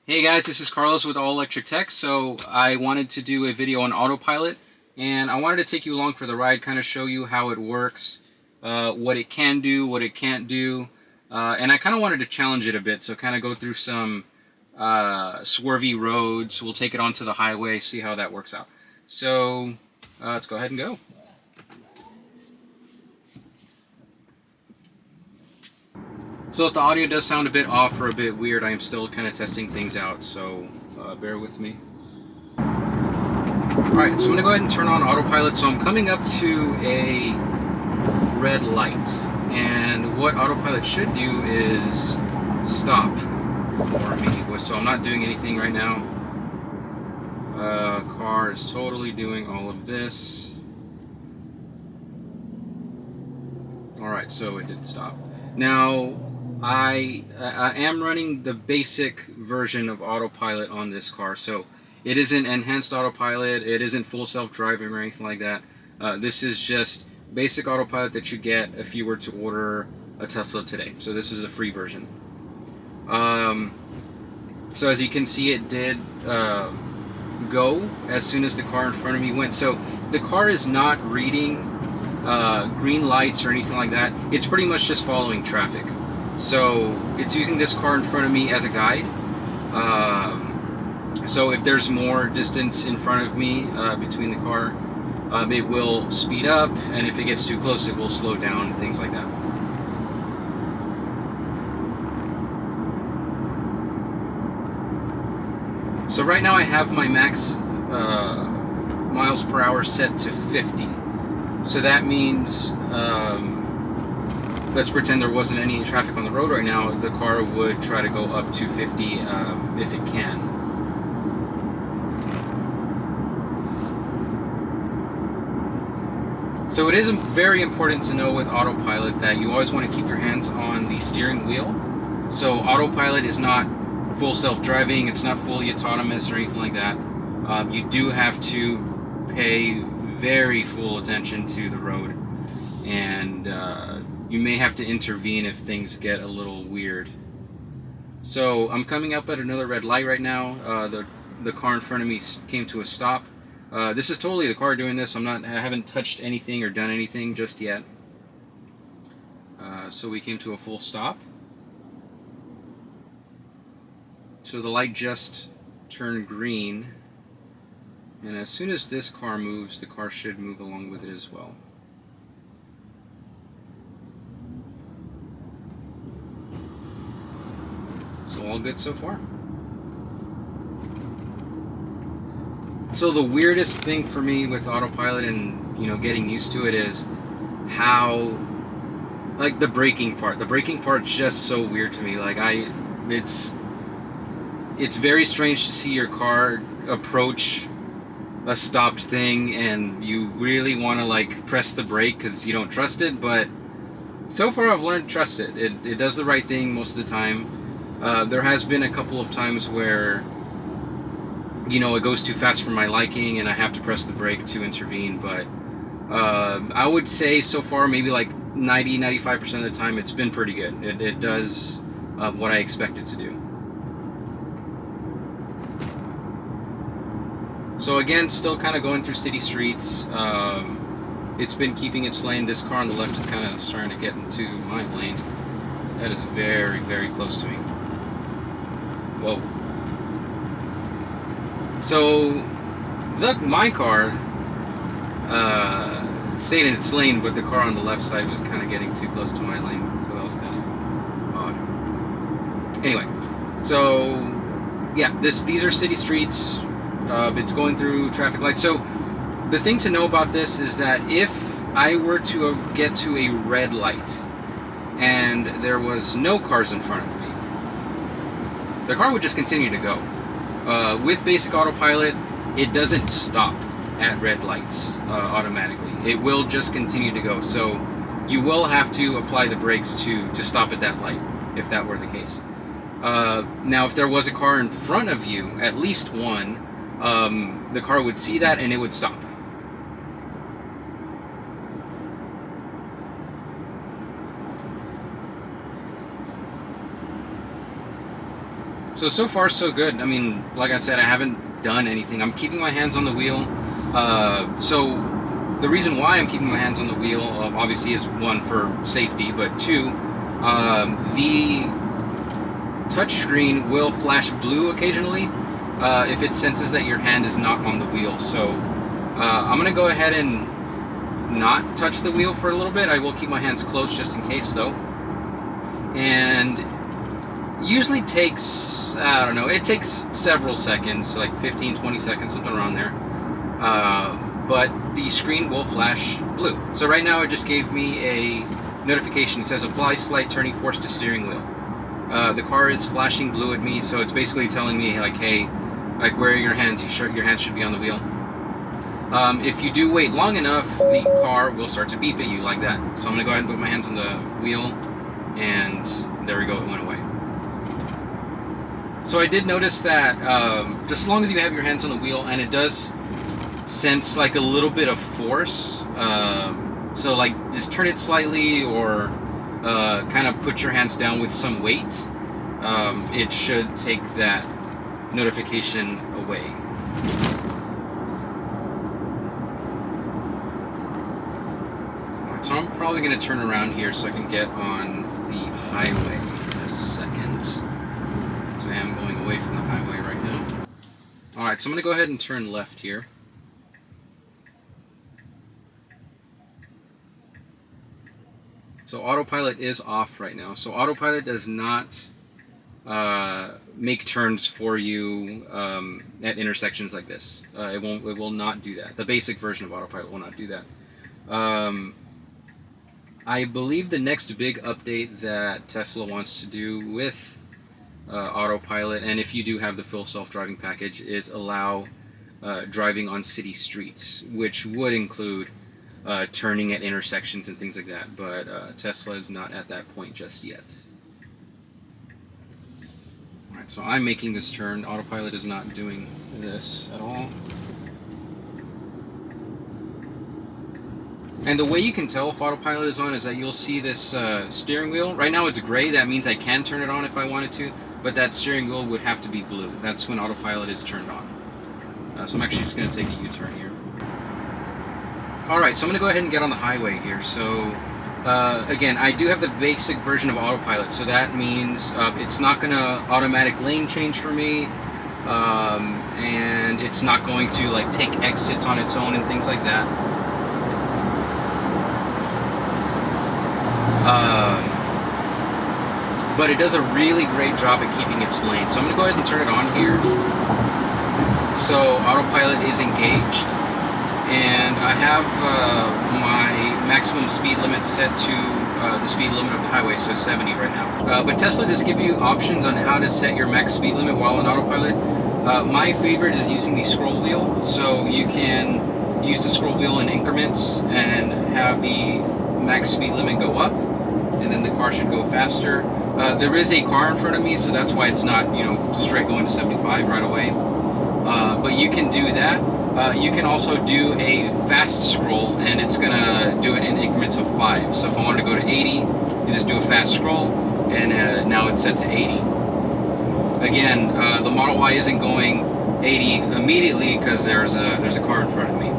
Hey guys, this is Carlos with All Electric Tech. So I wanted to do a video on Autopilot, and I wanted to take you along for the ride, kind of show you how it works, what it can do, what it can't do, and I kind of wanted to challenge it a bit, so kind of go through some swervy roads. We'll take it onto the highway, see how that works out. So let's go ahead and go. So if the audio does sound a bit off or a bit weird, I am still kind of testing things out, so bear with me. Alright, so I'm going to go ahead and turn on Autopilot. So I'm coming up to a red light, and what Autopilot should do is stop for me. So I'm not doing anything right now. Car is totally doing all of this. Alright, so it did stop. Now, I am running the basic version of Autopilot on this car, so it isn't enhanced Autopilot, it isn't full self-driving or anything like that. This is just basic Autopilot that you get if you were to order a Tesla today. So this is a free version. So as you can see, it did go as soon as the car in front of me went. So the car is not reading green lights or anything like that. It's pretty much just following traffic. So it's using this car in front of me as a guide. So if there's more distance in front of me between the car, it will speed up, and if it gets too close, it will slow down, things like that. So right now I have my max miles per hour set to 50. So that means, let's pretend there wasn't any traffic on the road right now, the car would try to go up to 50 if it can. So it is very important to know with Autopilot that you always want to keep your hands on the steering wheel. So Autopilot is not full self-driving, it's not fully autonomous or anything like that. You do have to pay very full attention to the road, and you may have to intervene if things get a little weird. So I'm coming up at another red light right now. The car in front of me came to a stop. This is totally the car doing this. I haven't touched anything or done anything just yet. So we came to a full stop. So the light just turned green, and as soon as this car moves, the car should move along with it as well. So all good so far. So the weirdest thing for me with Autopilot and, getting used to it is how, like, the braking part. The braking part's just so weird to me. Like, it's very strange to see your car approach a stopped thing and you really want to, like, press the brake because you don't trust it, but so far I've learned to trust it. It does the right thing most of the time. There has been a couple of times where, it goes too fast for my liking and I have to press the brake to intervene, but I would say so far maybe like 90-95% of the time it's been pretty good. It does what I expect it to do. So again, still kind of going through city streets. It's been keeping its lane. This car on the left is kind of starting to get into my lane. That is very, very close to me. Whoa. So, my car stayed in its lane, but the car on the left side was kind of getting too close to my lane, so that was kind of odd. Anyway, so yeah, these are city streets. It's going through traffic lights. So the thing to know about this is that if I were to get to a red light and there was no cars in front of me, the car would just continue to go. With basic Autopilot, it doesn't stop at red lights automatically. It will just continue to go. So you will have to apply the brakes to stop at that light, if that were the case. Now, if there was a car in front of you, at least one, the car would see that and it would stop. So far so good. I mean, like I said, I haven't done anything. I'm keeping my hands on the wheel. So the reason why I'm keeping my hands on the wheel, obviously, is one, for safety, but two, the touchscreen will flash blue occasionally if it senses that your hand is not on the wheel. So I'm going to go ahead and not touch the wheel for a little bit. I will keep my hands close just in case, though. And usually takes, I don't know, it takes several seconds, like 15, 20 seconds, something around there. But the screen will flash blue. So right now it just gave me a notification. It says apply slight turning force to steering wheel. The car is flashing blue at me, so it's basically telling me, like, hey, like, where are your hands? Your hands should be on the wheel. If you do wait long enough, the car will start to beep at you like that. So I'm going to go ahead and put my hands on the wheel, and there we go, it went away. So I did notice that just as long as you have your hands on the wheel, and it does sense like a little bit of force, so like just turn it slightly, or kind of put your hands down with some weight, it should take that notification away. Alright, so I'm probably going to turn around here so I can get on the highway in a second. So I am going away from the highway right now. Alright, so I'm going to go ahead and turn left here. So Autopilot is off right now. So Autopilot does not make turns for you at intersections like this. It will not do that. The basic version of Autopilot will not do that. I believe the next big update that Tesla wants to do with Autopilot, and if you do have the full self-driving package, is allow driving on city streets, which would include turning at intersections and things like that, but Tesla is not at that point just yet. Alright, so I'm making this turn. Autopilot is not doing this at all. And the way you can tell if Autopilot is on is that you'll see this steering wheel. Right now it's gray, that means I can turn it on if I wanted to, but that steering wheel would have to be blue. That's when Autopilot is turned on. So I'm actually just going to take a U-turn here. Alright, so I'm going to go ahead and get on the highway here. So, again, I do have the basic version of Autopilot, so that means it's not going to automatic lane change for me, and it's not going to like take exits on its own and things like that. But it does a really great job at keeping its lane. So I'm going to go ahead and turn it on here. So Autopilot is engaged, and I have my maximum speed limit set to the speed limit of the highway, so 70 right now. But Tesla does give you options on how to set your max speed limit while on Autopilot. My favorite is using the scroll wheel, so you can use the scroll wheel in increments and have the max speed limit go up, and then the car should go faster. There is a car in front of me, so that's why it's not, you know, straight going to 75 right away. But you can do that. You can also do a fast scroll, and it's gonna do it in increments of 5. So if I wanted to go to 80, you just do a fast scroll, and now it's set to 80. Again, the Model Y isn't going 80 immediately because there's a car in front of me.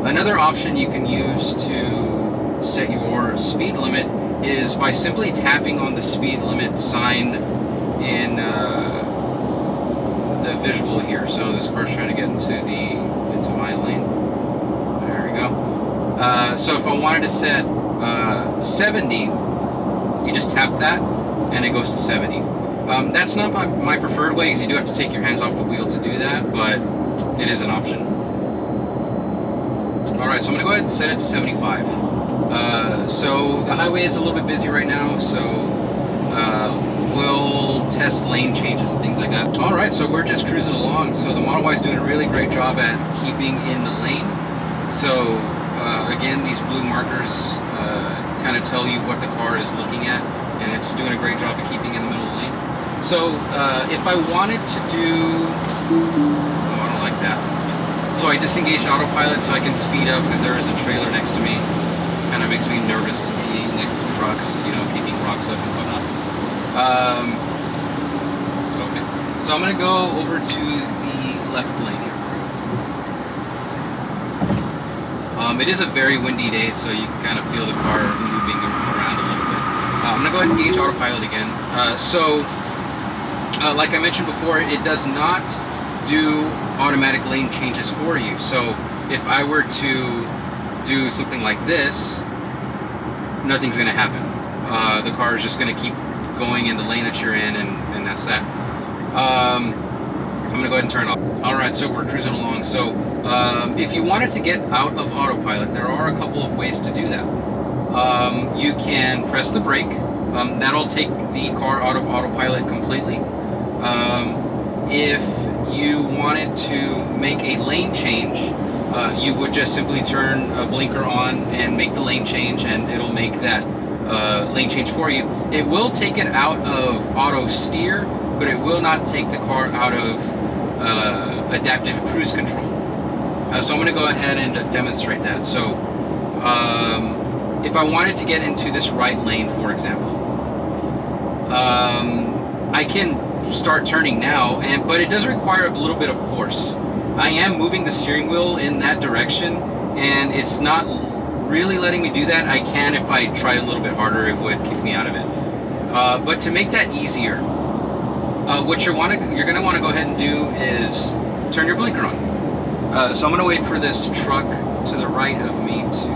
Another option you can use to set your speed limit is by simply tapping on the speed limit sign in the visual here. So this car's trying to get into my lane. There we go. So if I wanted to set 70, you just tap that and it goes to 70. That's not my preferred way, because you do have to take your hands off the wheel to do that, but it is an option. Alright, so I'm going to go ahead and set it to 75. So the highway is a little bit busy right now, so we'll test lane changes and things like that. Alright, so we're just cruising along. So the Model Y is doing a really great job at keeping in the lane. So again, these blue markers kind of tell you what the car is looking at, and it's doing a great job of keeping in the middle of the lane. So if I wanted to do... Oh, I don't like that. So I disengaged Autopilot so I can speed up because there is a trailer next to me. Kind of makes me nervous to be next to trucks, you know, kicking rocks up and whatnot. So I'm going to go over to the left lane here. It is a very windy day, so you can kind of feel the car moving around a little bit. I'm going to go ahead and engage Autopilot again. Like I mentioned before, it does not do automatic lane changes for you. So if I were to do something like this, nothing's going to happen. The car is just going to keep going in the lane that you're in, and that's that. I'm going to go ahead and turn it off. Alright, so we're cruising along. So if you wanted to get out of Autopilot, there are a couple of ways to do that. You can press the brake. That'll take the car out of Autopilot completely. If you wanted to make a lane change, you would just simply turn a blinker on and make the lane change, and it'll make that lane change for you. It will take it out of auto steer, but it will not take the car out of adaptive cruise control. So I'm going to go ahead and demonstrate that. So if I wanted to get into this right lane, for example, I can start turning now, but it does require a little bit of force. I am moving the steering wheel in that direction, and it's not really letting me do that. I can, if I tried a little bit harder, it would kick me out of it. But to make that easier, what you're going to want to go ahead and do is turn your blinker on. So I'm going to wait for this truck to the right of me to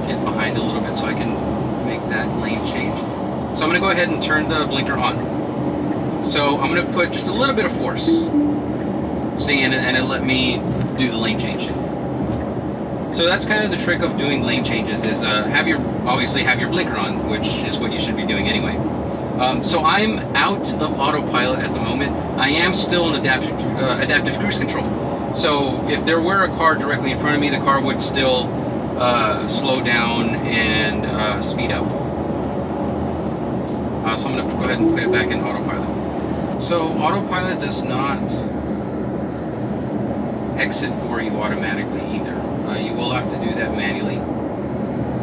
get behind a little bit so I can make that lane change. So I'm going to go ahead and turn the blinker on. So I'm going to put just a little bit of force. See, and it let me do the lane change. So that's kind of the trick of doing lane changes, is obviously have your blinker on, which is what you should be doing anyway. So I'm out of Autopilot at the moment. I am still in adaptive cruise control. So if there were a car directly in front of me, the car would still slow down and speed up. So I'm going to go ahead and put it back in Autopilot. So Autopilot does not exit for you automatically either. You will have to do that manually.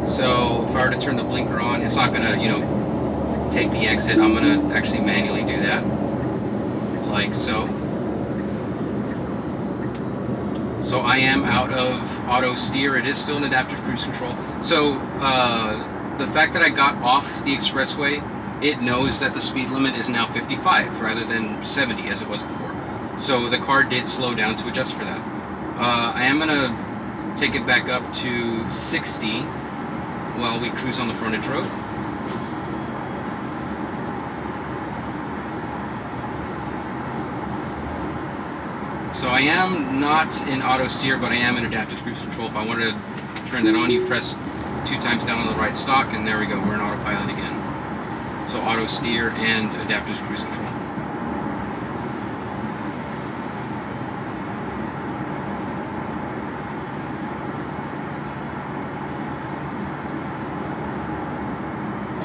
So if I were to turn the blinker on, it's not going to, take the exit. I'm going to actually manually do that, like so. So I am out of auto steer. It is still in adaptive cruise control. So the fact that I got off the expressway, it knows that the speed limit is now 55 rather than 70 as it was before. So the car did slow down to adjust for that. I am going to take it back up to 60 while we cruise on the frontage road. So I am not in auto steer, but I am in adaptive cruise control. If I wanted to turn that on, you press 2 times down on the right stalk, and there we go, we're in Autopilot again. So auto steer and adaptive cruise control.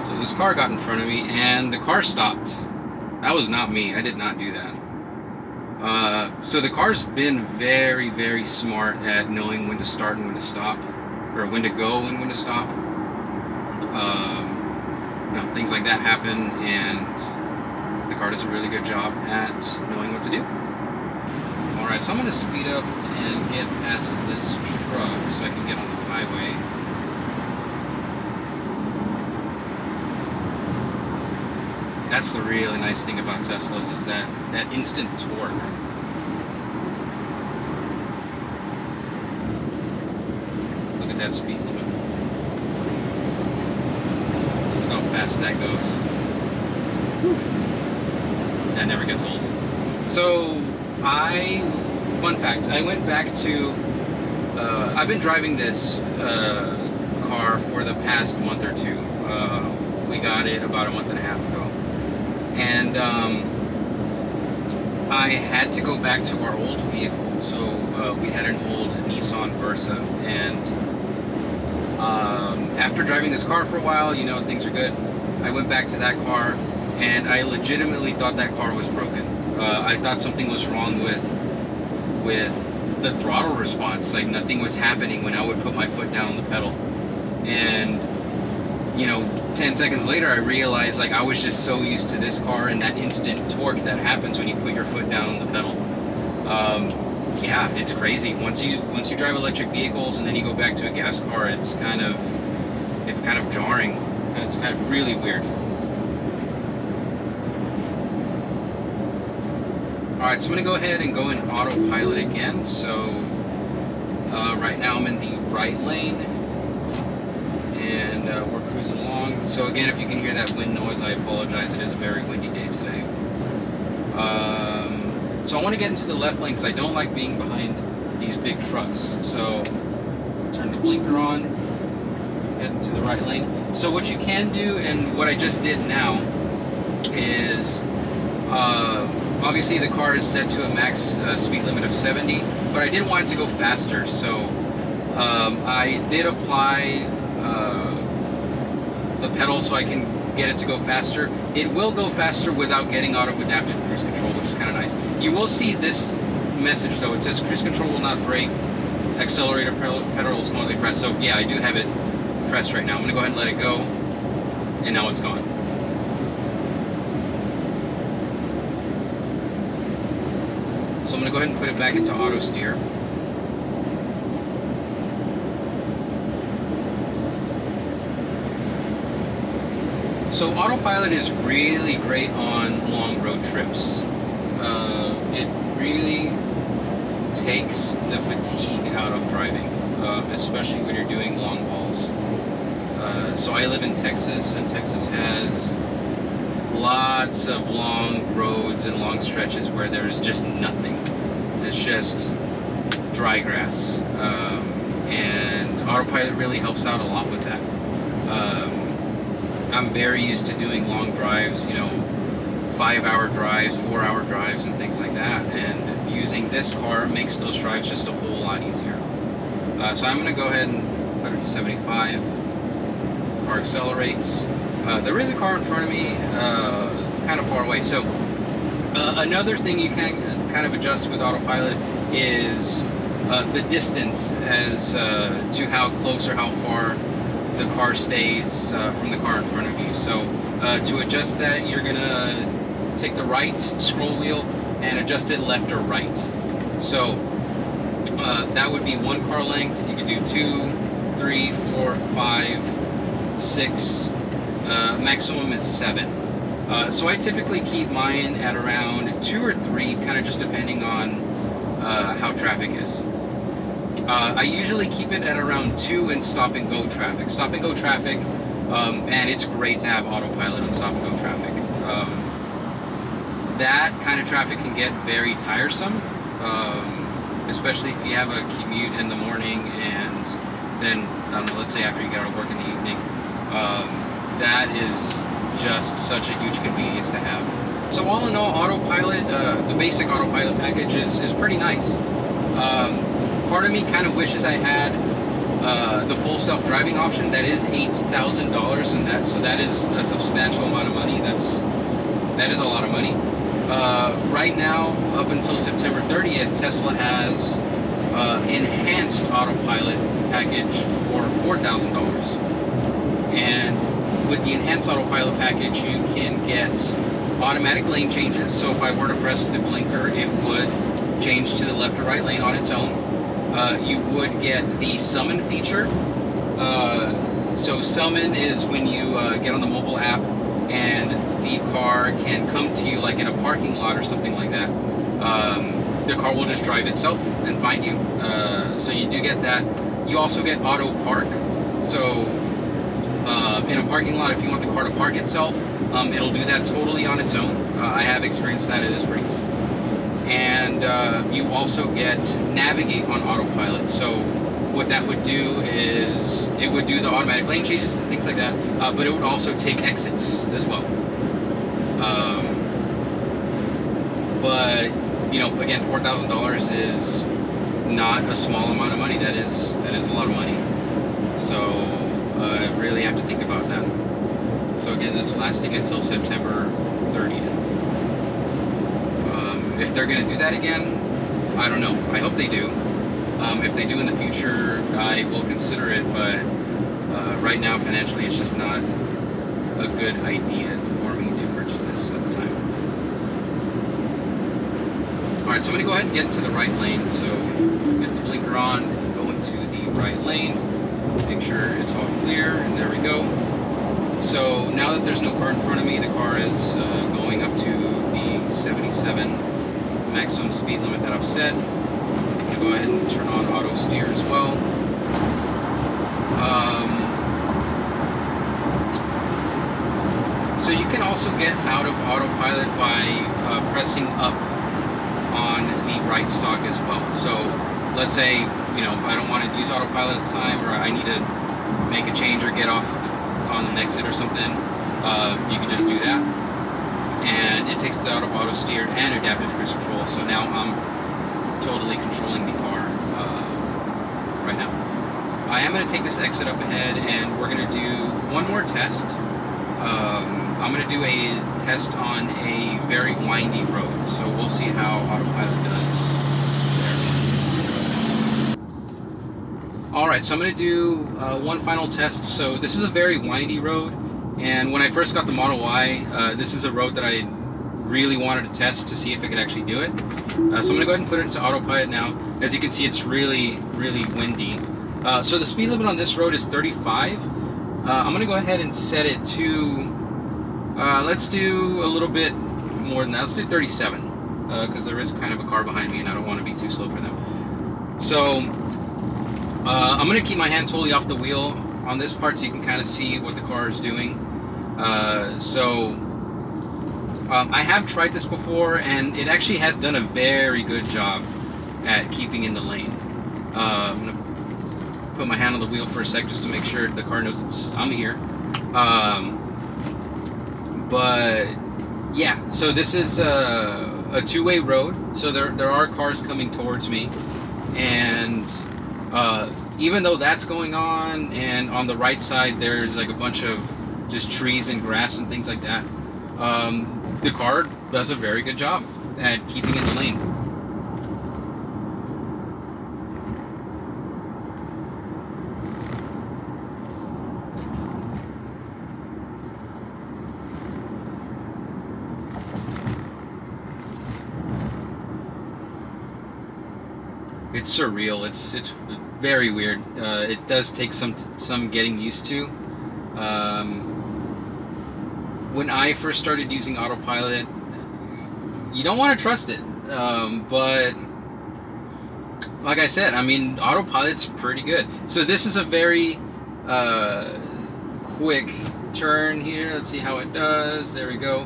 So this car got in front of me, and the car stopped. That was not me. I did not do that. So the car's been very, very smart at knowing when to start and when to stop, or when to go and when to stop. Things like that happen, and the car does a really good job at knowing what to do. Alright, so I'm going to speed up and get past this truck so I can get on the highway. That's the really nice thing about Teslas, is that instant torque. Look at that speed limit. Look how fast that goes. Oof. That never gets old. So, fun fact, I went back to, I've been driving this car for the past month or two. We got it about a month and a half ago. And I had to go back to our old vehicle. So we had an old Nissan Versa, and after driving this car for a while, things are good. I went back to that car, and I legitimately thought that car was broken. I thought something was wrong with the throttle response. Like, nothing was happening when I would put my foot down on the pedal. And you know, 10 seconds later, I realized like I was just so used to this car and that instant torque that happens when you put your foot down on the pedal. Yeah, it's crazy. Once you drive electric vehicles and then you go back to a gas car, it's kind of jarring. It's kind of really weird. All right, so I'm gonna go ahead and go in autopilot again. So right now I'm in the right lane, and we're cruising along. So again, if you can hear that wind noise, I apologize. It is a very windy day today. So I want to get into the left lane because I don't like being behind these big trucks. So turn the blinker on, get into the right lane. So what you can do, and what I just did now, is obviously the car is set to a max speed limit of 70, but I did want it to go faster. So I did apply the pedal so I can get it to go faster. It will go faster without getting out of adaptive cruise control, which is kind of nice. You will see this message though. It says cruise control will not brake, accelerator pedal will slowly press. So yeah, I do have it pressed right now. I'm gonna go ahead and let it go, and now it's gone. So I'm gonna go ahead and put it back into auto steer. So autopilot is really great on long road trips. It really takes the fatigue out of driving, especially when you're doing long hauls. So I live in Texas, and Texas has lots of long roads and long stretches where there's just nothing. It's just dry grass. And autopilot really helps out a lot with that. I'm very used to doing long drives, you know, 5-hour drives, 4-hour drives, and things like that. And using this car makes those drives just a whole lot easier. So I'm going to go ahead and put it to 75. Car accelerates. There is a car in front of me, kind of far away. So another thing you can kind of adjust with autopilot is the distance as to how close or how far the car stays from the car in front of you. So to adjust that, you're gonna take the right scroll wheel and adjust it left or right. So that would be 1 car length. You could do 2, 3, 4, 5, 6. Maximum is 7. So I typically keep mine at around 2 or 3, kind of just depending on how traffic is. I usually keep it at around 2 in stop and go traffic. Stop and go traffic, and it's great to have autopilot on stop and go traffic. That kind of traffic can get very tiresome, especially if you have a commute in the morning and then, let's say after you get out of work in the evening. That is just such a huge convenience to have. So all in all, autopilot, the basic autopilot package is pretty nice. Part of me kind of wishes I had the full self-driving option. That is $8,000, and that is a substantial amount of money. That is a lot of money. Right now, up until September 30th, Tesla has enhanced autopilot package for $4,000. And with the enhanced autopilot package, you can get automatic lane changes. So if I were to press the blinker, it would change to the left or right lane on its own. You would get the summon feature. So summon is when you get on the mobile app and the car can come to you like in a parking lot or something like that. The car will just drive itself and find you. So you do get that. You also get auto park. So in a parking lot, if you want the car to park itself, it'll do that totally on its own. I have experienced that. It is pretty cool. And you also get navigate on autopilot. So what that would do is it would do the automatic lane changes and things like that, but it would also take exits as well. But you know, again, $4,000 is not a small amount of money. That is a lot of money. So I really have to think about that. So again, that's lasting until September 30th. If they're going to do that again, I don't know. I hope they do. If they do in the future, I will consider it, but right now, financially, it's just not a good idea for me to purchase this at the time. Alright, so I'm going to go ahead and get into the right lane. So get the blinker on, go into the right lane, make sure it's all clear, and there we go. So now that there's no car in front of me, the car is going up to the 77 maximum speed limit that I've set. I'm going to go ahead and turn on auto steer as well. So you can also get out of autopilot by pressing up on the right stalk as well. So let's say, you know, I don't want to use autopilot at the time, or I need to make a change or get off on an exit or something. You can just do that, and it takes us out of auto steer and adaptive cruise control. So now I'm totally controlling the car right now. I am going to take this exit up ahead, and we're going to do one more test. I'm going to do a test on a very windy road, so we'll see how autopilot does there. Alright, so I'm going to do one final test. So this is a very windy road, and when I first got the Model Y, this is a road that I really wanted to test to see if it could actually do it. So I'm going to go ahead and put it into autopilot now. As you can see, it's really, really windy. So the speed limit on this road is 35. I'm going to go ahead and set it to, let's do a little bit more than that. Let's do 37, because there is kind of a car behind me and I don't want to be too slow for them. So I'm going to keep my hand totally off the wheel on this part so you can kind of see what the car is doing. I have tried this before, and it actually has done a very good job at keeping in the lane. I'm going to put my hand on the wheel for a sec just to make sure the car knows I'm here. But yeah, so this is a two-way road, so there are cars coming towards me, and even though that's going on, and on the right side there's like a bunch of just trees and grass and things like that, the car does a very good job at keeping in the lane. It's surreal. It's very weird. It does take some getting used to. When I first started using autopilot, you don't want to trust it. But like I said, I mean, autopilot's pretty good. So this is a very quick turn here. Let's see how it does. There we go.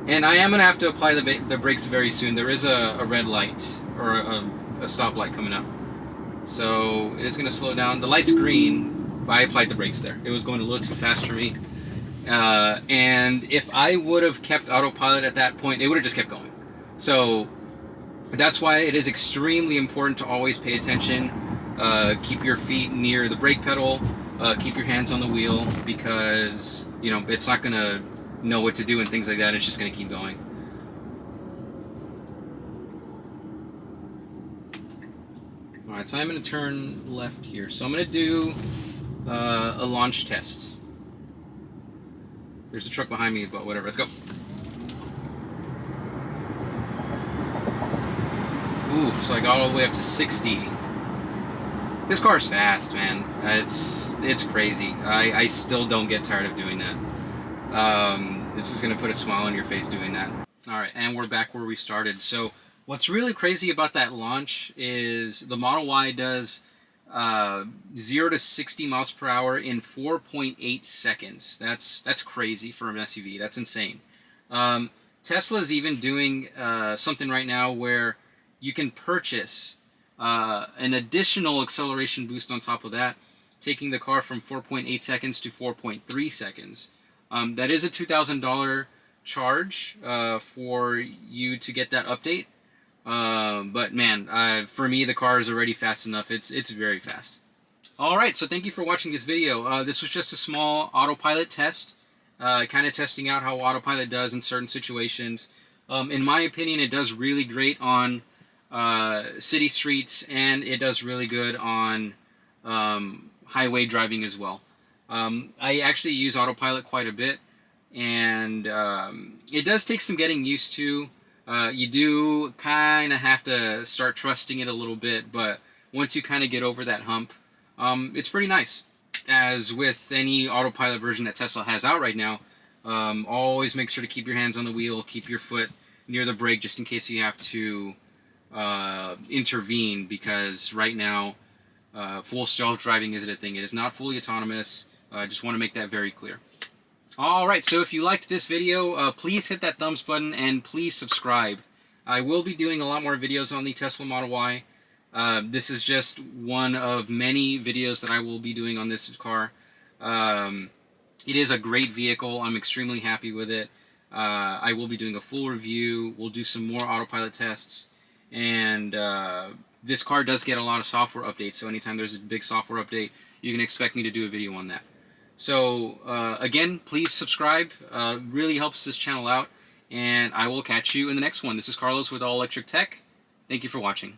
And I am going to have to apply the brakes very soon. There is a red light, or a stoplight coming up. So it is going to slow down. The light's green, but I applied the brakes there. It was going a little too fast for me. And if I would have kept autopilot at that point, it would have just kept going. So that's why it is extremely important to always pay attention. Keep your feet near the brake pedal. Keep your hands on the wheel, because, you know, it's not going to know what to do and things like that. It's just going to keep going. Alright, so I'm going to turn left here. So I'm going to do a launch test. There's a truck behind me, but whatever. Let's go. Oof, so I got all the way up to 60. This car's fast, man. It's crazy. I still don't get tired of doing that. This is going to put a smile on your face doing that. Alright, and we're back where we started. So what's really crazy about that launch is the Model Y does 0 to 60 miles per hour in 4.8 seconds. That's crazy for an SUV. That's insane. Tesla's even doing something right now where you can purchase an additional acceleration boost on top of that, taking the car from 4.8 seconds to 4.3 seconds. That is a $2,000 charge for you to get that update. But man, for me, the car is already fast enough. It's very fast. Alright, so thank you for watching this video. This was just a small autopilot test, kind of testing out how autopilot does in certain situations. In my opinion, it does really great on city streets, and it does really good on highway driving as well. I actually use Autopilot quite a bit, and it does take some getting used to. You do kind of have to start trusting it a little bit, but once you kind of get over that hump, it's pretty nice. As with any Autopilot version that Tesla has out right now, always make sure to keep your hands on the wheel, keep your foot near the brake just in case you have to intervene, because right now full self-driving isn't a thing. It is not fully autonomous. I just want to make that very clear. Alright, so if you liked this video, please hit that thumbs button and please subscribe. I will be doing a lot more videos on the Tesla Model Y. This is just one of many videos that I will be doing on this car. It is a great vehicle. I'm extremely happy with it. I will be doing a full review. We'll do some more Autopilot tests. And this car does get a lot of software updates, so anytime there's a big software update, you can expect me to do a video on that. So, again, please subscribe. Really helps this channel out. And I will catch you in the next one. This is Carlos with All Electric Tech. Thank you for watching.